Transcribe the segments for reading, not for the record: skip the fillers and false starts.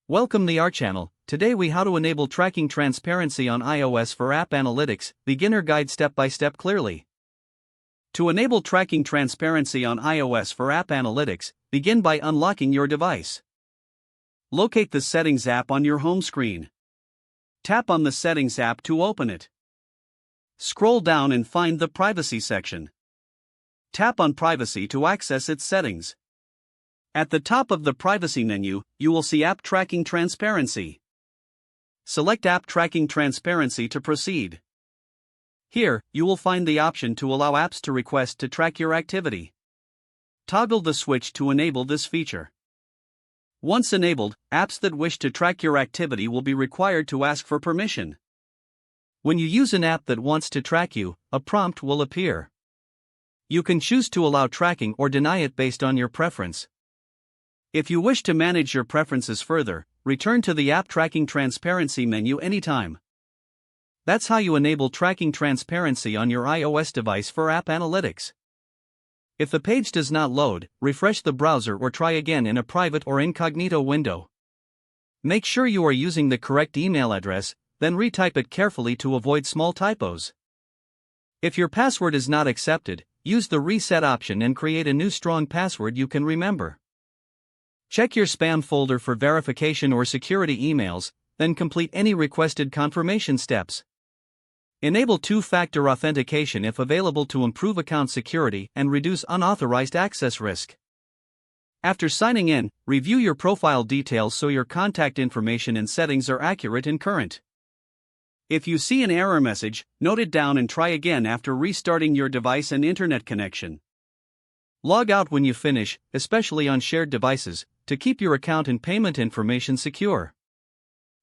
Welcome to our channel. Today we how to enable tracking transparency on iOS for app analytics, beginner guide step by step clearly. To enable tracking transparency on iOS for app analytics, begin by unlocking your device. Locate the Settings app on your home screen. Tap on the Settings app to open it. Scroll down and find the Privacy section. Tap on Privacy to access its settings. At the top of the Privacy menu, you will see App Tracking Transparency. Select App Tracking Transparency to proceed. Here, you will find the option to allow apps to request to track your activity. Toggle the switch to enable this feature. Once enabled, apps that wish to track your activity will be required to ask for permission. When you use an app that wants to track you, a prompt will appear. You can choose to allow tracking or deny it based on your preference. If you wish to manage your preferences further, return to the App Tracking Transparency menu anytime. That's how you enable tracking transparency on your iOS device for app analytics. If the page does not load, refresh the browser or try again in a private or incognito window. Make sure you are using the correct email address, then retype it carefully to avoid small typos. If your password is not accepted, use the reset option and create a new strong password you can remember. Check your spam folder for verification or security emails, then complete any requested confirmation steps. Enable two-factor authentication if available to improve account security and reduce unauthorized access risk. After signing in, review your profile details so your contact information and settings are accurate and current. If you see an error message, note it down and try again after restarting your device and internet connection. Log out when you finish, especially on shared devices, to keep your account and payment information secure.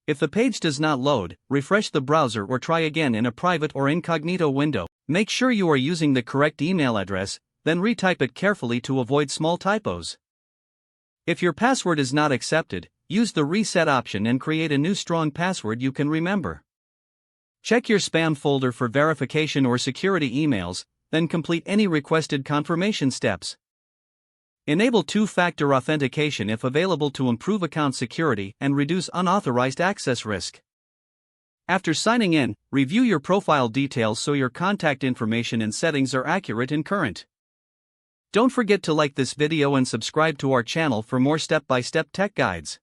If the page does not load, refresh the browser or try again in a private or incognito window. Make sure you are using the correct email address, then retype it carefully to avoid small typos. If your password is not accepted, use the reset option and create a new strong password you can remember. Check your spam folder for verification or security emails, then complete any requested confirmation steps. Enable two-factor authentication if available to improve account security and reduce unauthorized access risk. After signing in, review your profile details so your contact information and settings are accurate and current. Don't forget to like this video and subscribe to our channel for more step-by-step tech guides.